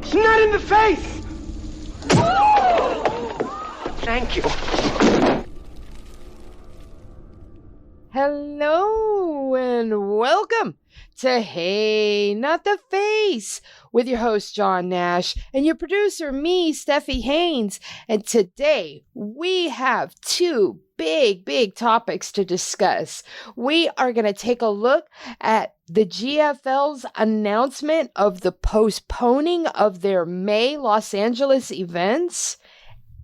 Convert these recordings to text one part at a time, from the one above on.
It's not in the face! Thank you. Hello and welcome to Hey, Not the Face with your host, John Nash, and your producer, me, Steffi Haynes. And today we have two big topics to discuss. We are going to take a look at the GFL's announcement of the postponing of their May Los Angeles events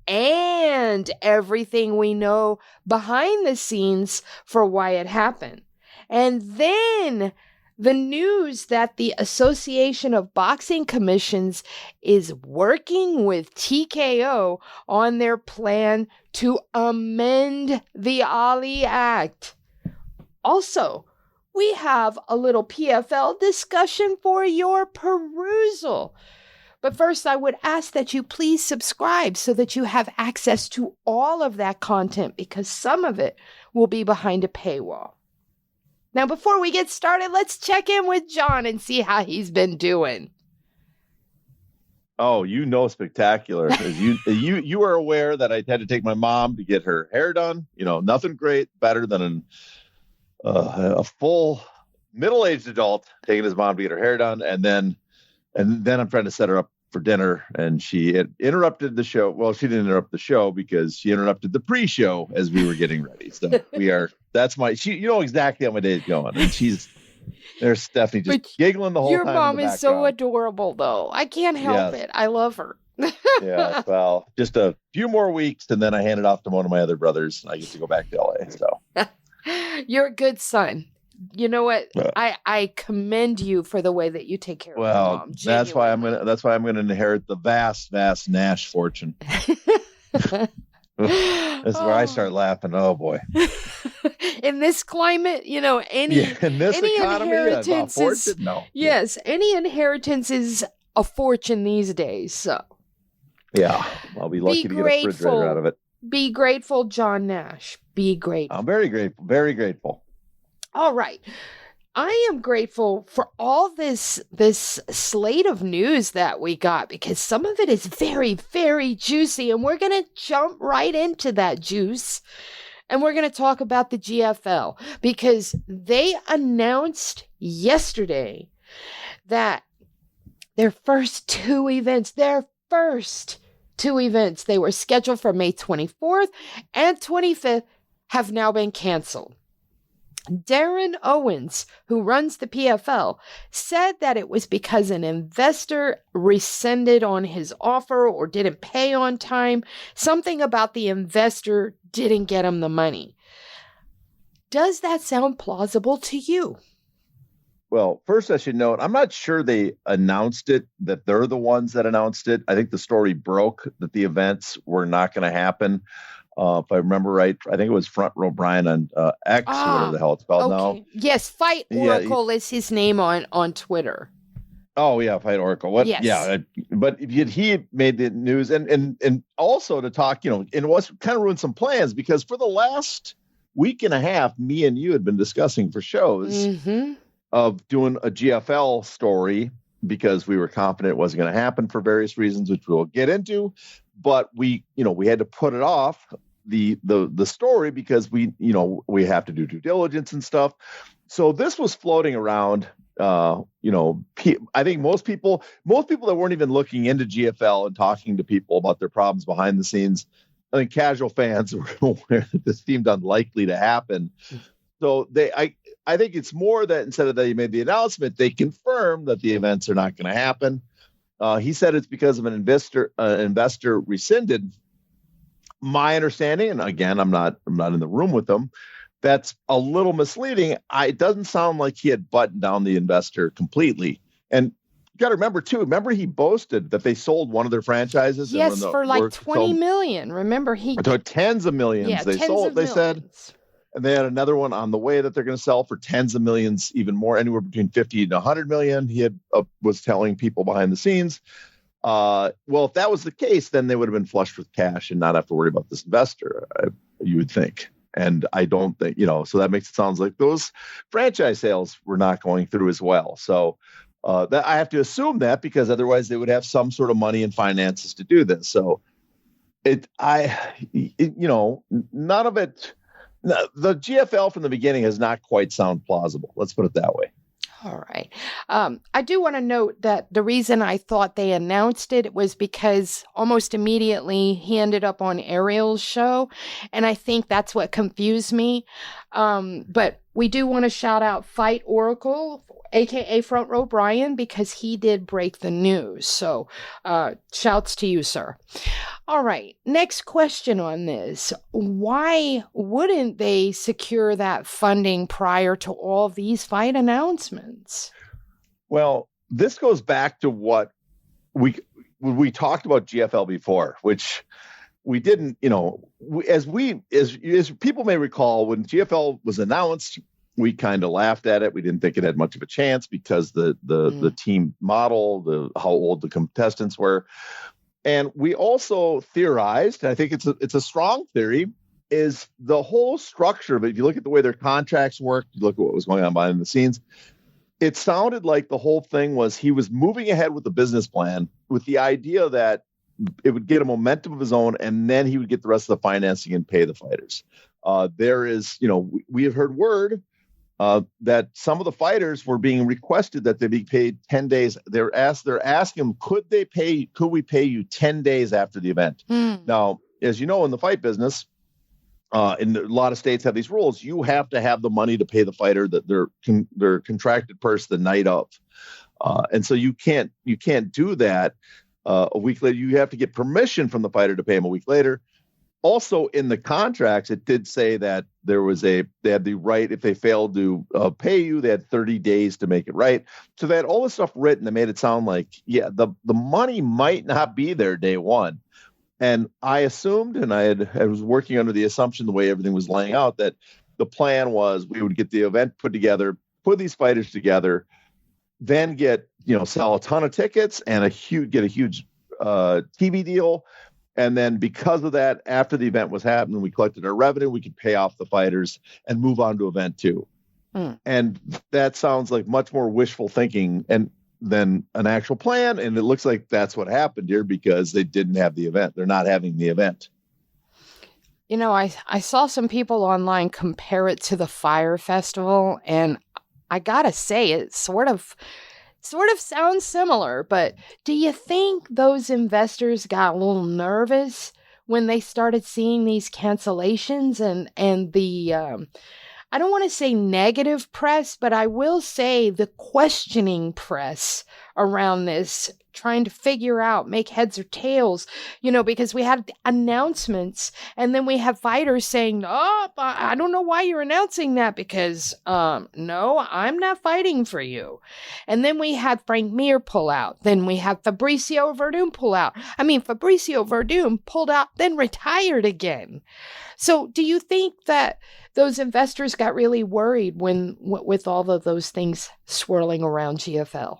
and everything we know behind the scenes for why it happened. And then the news that the Association of Boxing Commissions is working with TKO on their plan to amend the Ali Act. Also, we have a little PFL discussion for your perusal. But first, I would ask that you please subscribe so that you have access to all of that content, because some of it will be behind a paywall. Now, before we get started, let's check in with John and see how he's been doing. Oh, spectacular. You are aware that I had to take my mom to get her hair done. You know, nothing great, better than a full middle-aged adult taking his mom to get her hair done, and then I'm trying to set her up for dinner, and she interrupted the show. Well, she didn't interrupt the show because she interrupted the pre-show as we were getting ready. So you know exactly how my day is going. And there's Stephanie just giggling the whole time. Your mom is so adorable, though. I can't help it. I love her. Yeah, well, just a few more weeks, and then I hand it off to one of my other brothers, and I get to go back to LA. So you're a good son. You know what? I commend you for the way that you take care of your mom. That's why I'm gonna inherit the vast Nash fortune. That's where I start laughing. Oh boy! In this climate, you know, any economy, inheritance is yes, any inheritance is a fortune these days. So yeah, I'll be lucky to get a refrigerator out of it. Be grateful, John Nash. Be grateful. I'm very grateful. Very grateful. All right. I am grateful for all this slate of news that we got, because some of it is very, very juicy, and we're going to jump right into that juice, and we're going to talk about the GFL, because they announced yesterday that their first two events, they were scheduled for May 24th and 25th, have now been canceled. Darren Owens, who runs the PFL, said that it was because an investor rescinded on his offer or didn't pay on time. Something about the investor didn't get him the money. Does that sound plausible to you? Well, first I should note, I'm not sure they announced it, that they're the ones that announced it. I think the story broke that the events were not going to happen. If I remember right, I think it was Front Row Brian on X, whatever the hell it's called now. Yes, Fight Oracle is his name on Twitter. Oh yeah, Fight Oracle. What? Yes. Yeah, but he made the news, and also to talk, and it was kind of ruined some plans, because for the last week and a half, me and you had been discussing for shows of doing a GFL story, because we were confident it wasn't going to happen for various reasons, which we'll get into. But we had to put it off the story because we have to do due diligence and stuff. So this was floating around. I think most people that weren't even looking into GFL and talking to people about their problems behind the scenes, I think casual fans were aware that this seemed unlikely to happen. So I think it's more that instead of they made the announcement, they confirmed that the events are not going to happen. He said it's because of an investor rescinded. My understanding, and again, I'm not in the room with them, that's a little misleading. It doesn't sound like he had buttoned down the investor completely. And you got to remember, he boasted that they sold one of their franchises. Yes, for like $20 million. Remember, tens of millions. Yeah, they sold. They said. And they had another one on the way that they're going to sell for tens of millions, even more, anywhere between 50 to 100 million. He was telling people behind the scenes. Well, if that was the case, then they would have been flushed with cash and not have to worry about this investor, you would think. And I don't think, so that makes it sound like those franchise sales were not going through as well. So That I have to assume that because otherwise they would have some sort of money and finances to do this. So none of it. The GFL from the beginning has not quite sound plausible. Let's put it that way. All right. I do want to note that the reason I thought they announced it was because almost immediately he ended up on Ariel's show, and I think that's what confused me. But we do want to shout out Fight Oracle, aka Front Row Brian, because he did break the news. So shouts to you, sir. All right. Next question on this. Why wouldn't they secure that funding prior to all these fight announcements? Well, this goes back to what we talked about GFL before, which we didn't, as people may recall, when GFL was announced, we kind of laughed at it. We didn't think it had much of a chance because the team model, how old the contestants were. And we also theorized, and I think it's a strong theory, is the whole structure of it. If you look at the way their contracts worked, you look at what was going on behind the scenes, it sounded like the whole thing was he was moving ahead with the business plan with the idea that it would get a momentum of his own, and then he would get the rest of the financing and pay the fighters. There is, we have heard word that some of the fighters were being requested that they be paid 10 days. They're asking them, could we pay you 10 days after the event? Now, as you know, in the fight business, in a lot of states have these rules. You have to have the money to pay the fighter that their contracted purse the night of. And so you can't do that a week later. You have to get permission from the fighter to pay him a week later. Also, in the contracts, it did say that they had the right, if they failed to pay you, they had 30 days to make it right. So they had all this stuff written that made it sound like, the money might not be there day one. And I assumed, and I was working under the assumption, the way everything was laying out, that the plan was we would get the event put together, put these fighters together, then sell a ton of tickets and get a huge TV deal. And then because of that, after the event was happening, we collected our revenue, we could pay off the fighters and move on to event two. And that sounds like much more wishful thinking than an actual plan. And it looks like that's what happened here because they didn't have the event. They're not having the event. I saw some people online compare it to the Fire Festival, and I gotta say, it sort of sounds similar, but do you think those investors got a little nervous when they started seeing these cancellations and the, I don't want to say negative press, but I will say the questioning press around this, trying to figure out, make heads or tails, because we had announcements and then we have fighters saying, oh, I don't know why you're announcing that because, no, I'm not fighting for you. And then we had Frank Mir pull out. Then we had Fabricio Verdum pull out. Fabricio Verdum pulled out, then retired again. So do you think that those investors got really worried with all of those things swirling around GFL?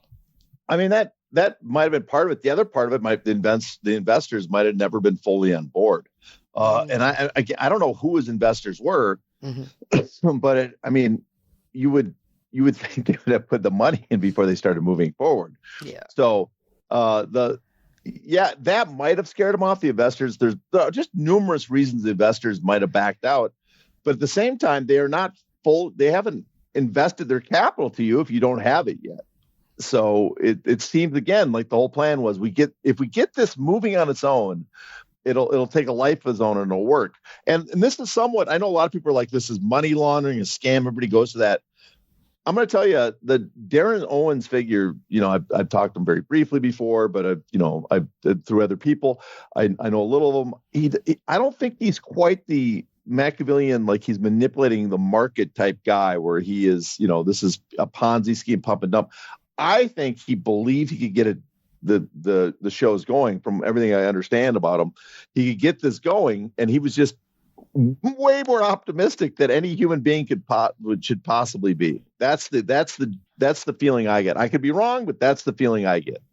I mean, that might have been part of it. The other part of it the investors might have never been fully on board. And I don't know who his investors were, but you would think they would have put the money in before they started moving forward. Yeah. So that might have scared them off, the investors. There's just numerous reasons the investors might have backed out, but at the same time, they are not full. They haven't invested their capital to you if you don't have it yet. So it seems again like the whole plan was if we get this moving on its own, it'll take a life of its own and it'll work. And this is somewhat, I know a lot of people are like, this is money laundering, a scam. Everybody goes to that. I'm going to tell you the Darren Owens figure, I've talked to him very briefly before, but I've through other people, I know a little of him. I don't think he's quite the Machiavellian, like he's manipulating the market type guy where he is, this is a Ponzi scheme, pump and dump. I think he believed he could get the shows going. From everything I understand about him, he could get this going, and he was just way more optimistic than any human being should possibly be. That's the feeling I get. I could be wrong, but that's the feeling I get.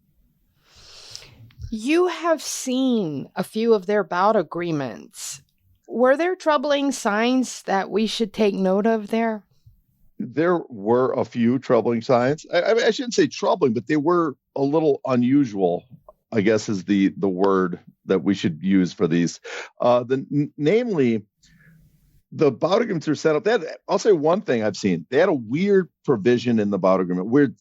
You have seen a few of their bout agreements. Were there troubling signs that we should take note of there? there were a few troubling signs. I shouldn't say troubling, but they were a little unusual, I guess is the word that we should use for these. Namely, the bout agreements are set up. I'll say one thing I've seen. They had a weird provision in the bout agreement. Weird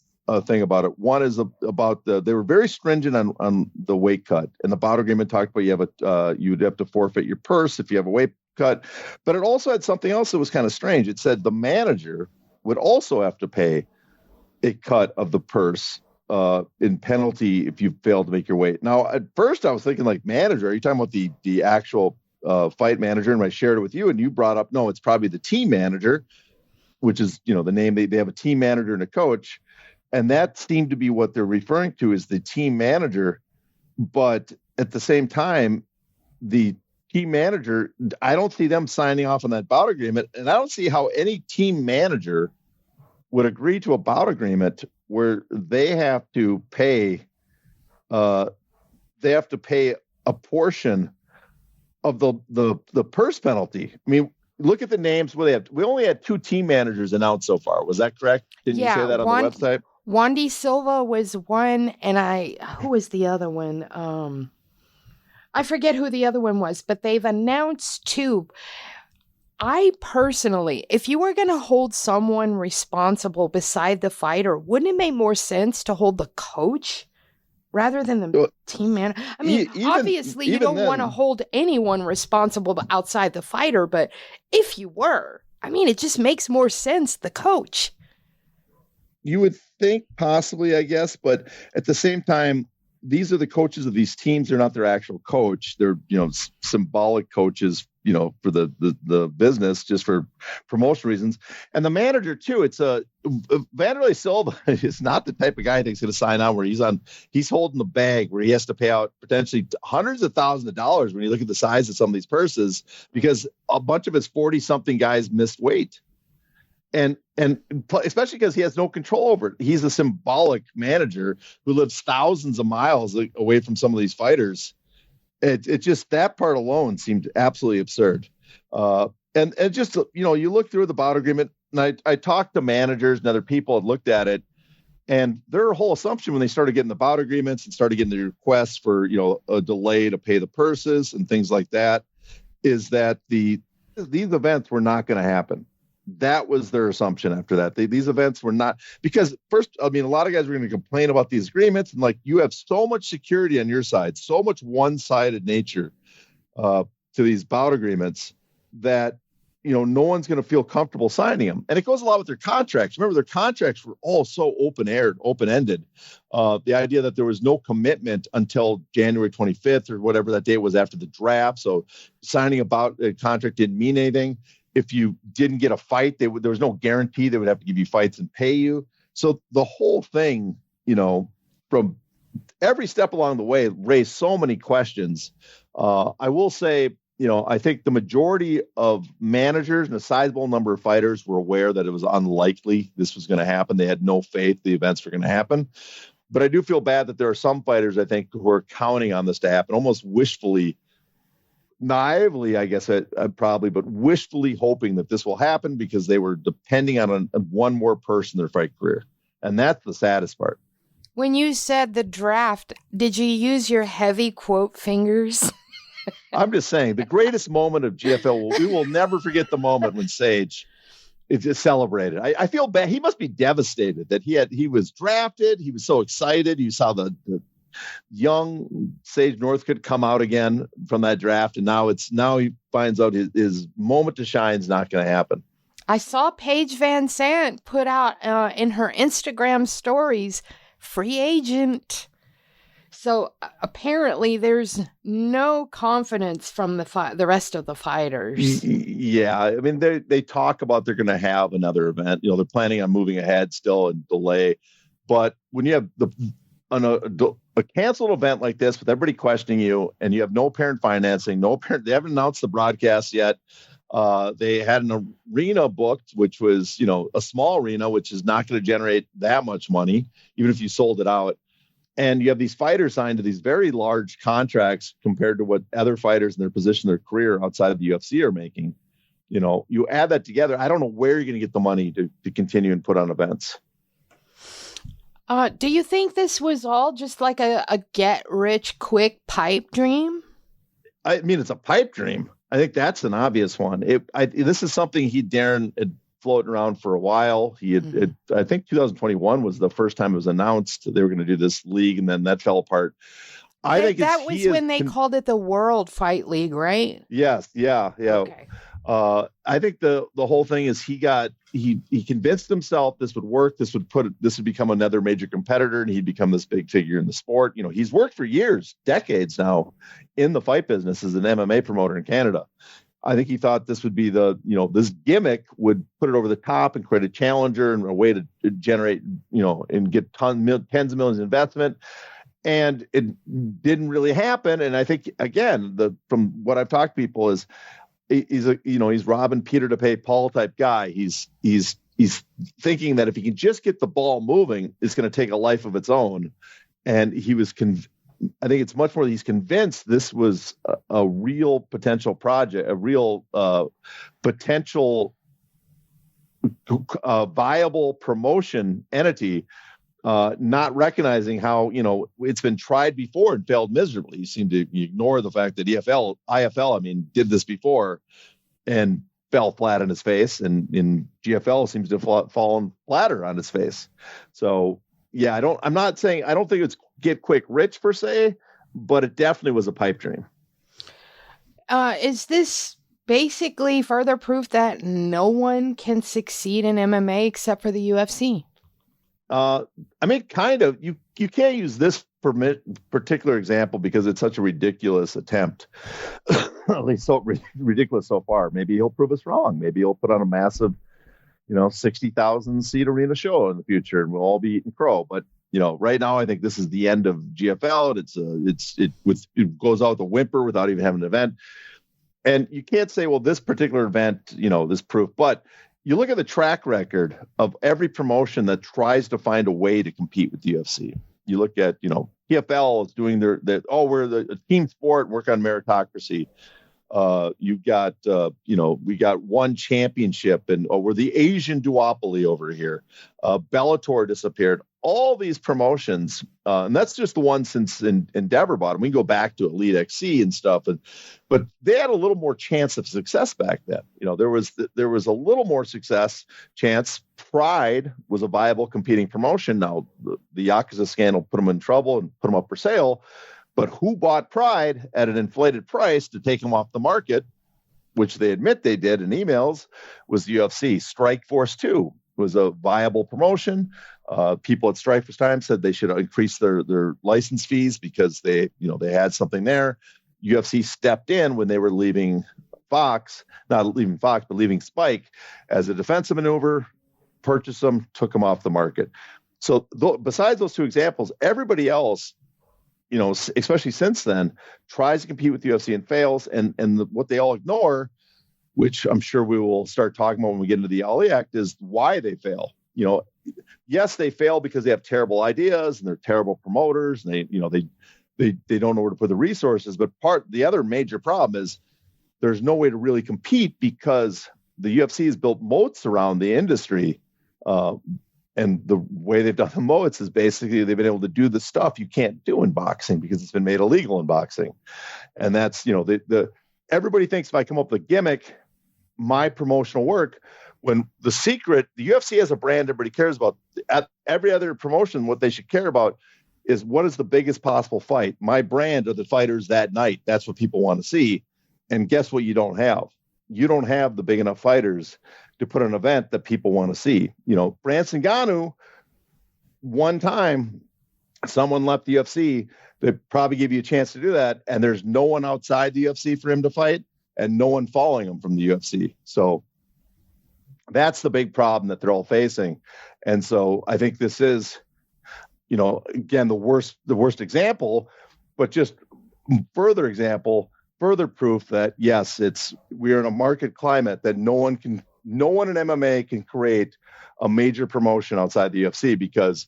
thing about it. One is about they were very stringent on the weight cut, and the bout agreement talked about you'd have to forfeit your purse if you have a weight cut. But it also had something else that was kind of strange. It said the manager would also have to pay a cut of the purse in penalty if you failed to make your weight. Now, at first I was thinking like manager, are you talking about the actual fight manager? And I shared it with you and you brought up, no, it's probably the team manager, which is, the name. They have a team manager and a coach. And that seemed to be what they're referring to as the team manager. But at the same time, the team manager, I don't see them signing off on that bout agreement. And I don't see how any team manager would agree to a bout agreement where they have to pay a portion of the purse penalty. I mean, look at the names. We only had 2 team managers announced so far. Was that correct? Didn't you say that on the website? Wandy Silva was one, and who was the other one? I forget who the other one was, but they've announced 2. I personally, if you were going to hold someone responsible beside the fighter, wouldn't it make more sense to hold the coach rather than the team manager? I mean, obviously you don't want to hold anyone responsible outside the fighter, but if you were, I mean, it just makes more sense, the coach. You would think possibly, I guess, but at the same time, these are the coaches of these teams. They're not their actual coach. They're, symbolic coaches, for the business, just for promotion reasons. And the manager too, it's Vanderlei Silva is not the type of guy that's going to sign on where he's holding the bag where he has to pay out potentially hundreds of thousands of dollars when you look at the size of some of these purses, because a bunch of his 40-something guys missed weight. And especially because he has no control over it. He's a symbolic manager who lives thousands of miles away from some of these fighters. It just, that part alone seemed absolutely absurd. And just, you look through the bout agreement, and I talked to managers and other people that looked at it, and their whole assumption when they started getting the bout agreements and started getting the requests for, a delay to pay the purses and things like that, is that these events were not going to happen. That was their assumption after that. These events were not, because first, I mean, a lot of guys were going to complain about these agreements, and like, you have so much security on your side, so much one-sided nature to these bout agreements that, no one's going to feel comfortable signing them. And it goes a lot with their contracts. Remember, their contracts were all so open-ended. The idea that there was no commitment until January 25th or whatever that date was after the draft. So signing a contract didn't mean anything. If you didn't get a fight, there was no guarantee they would have to give you fights and pay you. So the whole thing, from every step along the way, raised so many questions. I will say, I think the majority of managers and a sizable number of fighters were aware that it was unlikely this was going to happen. They had no faith the events were going to happen. But I do feel bad that there are some fighters, I think, who are counting on this to happen, almost wishfully, naively, I guess, probably, but wishfully hoping that this will happen because they were depending on one more person in their fight career. And that's the saddest part. When you said the draft, did you use your heavy quote fingers? I'm just saying, the greatest moment of GFL, we will never forget the moment when Sage is celebrated. I feel bad. He must be devastated that he was drafted. He was so excited. You saw the young Sage Northcutt come out again from that draft, and now he finds out his moment to shine is not going to happen. I saw Paige Van Sant put out in her Instagram stories, free agent. So apparently there's no confidence from the rest of the fighters. Yeah, I mean, they talk about they're going to have another event. They're planning on moving ahead still and delay. But when you have a canceled event like this with everybody questioning you, and you have no parent financing, they haven't announced the broadcast yet. They had an arena booked, which was, a small arena, which is not going to generate that much money, even if you sold it out. And you have these fighters signed to these very large contracts compared to what other fighters in their position, their career outside of the UFC are making. You add that together. I don't know where you're going to get the money to continue and put on events. Do you think this was all just like a get-rich-quick pipe dream? I mean, it's a pipe dream. I think that's an obvious one. This is something Darren had floating around for a while. He had, I think 2021 was the first time it was announced they were going to do this league, and then that fell apart. I think that was when they called it the World Fight League, right? Yes. Yeah. Okay. I think the whole thing is he convinced himself this would work. This would become another major competitor, and he'd become this big figure in the sport. He's worked for years, decades now, in the fight business as an MMA promoter in Canada. I think he thought this would be this gimmick would put it over the top and create a challenger and a way to generate, and get tens of millions of investment. And it didn't really happen. And I think, again, from what I've talked to people is, he's robbing Peter to pay Paul type guy. He's thinking that if he can just get the ball moving, it's going to take a life of its own. And I think it's much more that he's convinced this was a real potential project, a real potential viable promotion entity, not recognizing how, it's been tried before and failed miserably. You seem to ignore the fact that IFL, did this before and fell flat on his face, and in GFL seems to have fallen flatter on his face. So yeah, I don't think it's get quick rich per se, but it definitely was a pipe dream. Is this basically further proof that no one can succeed in MMA except for the UFC? Kind of. You can't use this particular example because it's such a ridiculous attempt. At least so ridiculous so far. Maybe he'll prove us wrong. Maybe he'll put on a massive, 60,000 seat arena show in the future, and we'll all be eating crow. But right now, I think this is the end of GFL. It goes out with a whimper without even having an event. And you can't say, well, this particular event, this proof, but you look at the track record of every promotion that tries to find a way to compete with the UFC. You look at, PFL is doing we're the team sport, work on meritocracy. You've got, we got one championship, and we're the Asian duopoly over here. Bellator disappeared. All these promotions, and that's just the one since Endeavor bought them. We can go back to Elite XC and stuff, but they had a little more chance of success back then. There was a little more chance. Pride was a viable competing promotion. Now the Yakuza scandal put them in trouble and put them up for sale. But who bought Pride at an inflated price to take them off the market, which they admit they did in emails, was the UFC. Strikeforce 2 was a viable promotion. People at Strikeforce time said they should increase their license fees because they had something there. UFC stepped in when they were leaving Fox, not leaving Fox, but leaving Spike as a defensive maneuver, purchased them, took them off the market. So besides those two examples, everybody else, especially since then, tries to compete with the UFC and fails. And what they all ignore, which I'm sure we will start talking about when we get into the Ali Act, is why they fail. Yes, they fail because they have terrible ideas and they're terrible promoters, and they don't know where to put the resources. But the other major problem is there's no way to really compete because the UFC has built moats around the industry. And the way they've done the moats is basically they've been able to do the stuff you can't do in boxing because it's been made illegal in boxing. And that's, everybody thinks if I come up with a gimmick, my promotional work, when the UFC has a brand everybody cares about. At every other promotion, what they should care about is what is the biggest possible fight. My brand are the fighters that night. That's what people want to see. And guess what you don't have? You don't have the big enough fighters to put an event that people want to see. Branson Ngannou, one time, someone left the UFC that probably give you a chance to do that, and there's no one outside the UFC for him to fight, and no one following him from the UFC. So that's the big problem that they're all facing. And so I think this is, again, the worst example, but just further proof that yes, we're in a market climate that no one in MMA can create a major promotion outside the UFC, because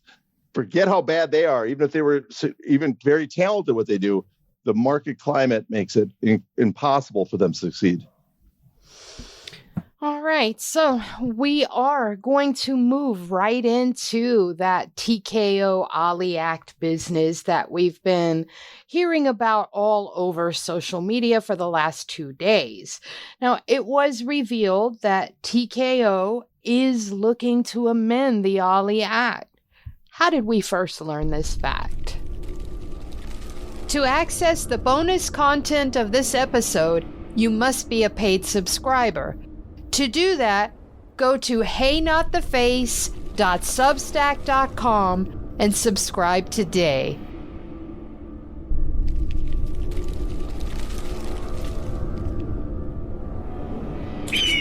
forget how bad they are. Even if they were even very talented, what they do, the market climate makes it impossible for them to succeed. All right, so we are going to move right into that TKO Ollie Act business that we've been hearing about all over social media for the last 2 days. Now, it was revealed that TKO is looking to amend the Ollie Act. How did we first learn this fact? To access the bonus content of this episode, you must be a paid subscriber. To do that, go to heynottheface.substack.com and subscribe today.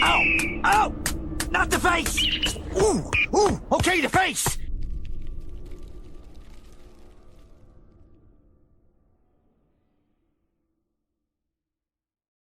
Ow! Ow! Not the face! Ooh! Ooh! Okay, the face!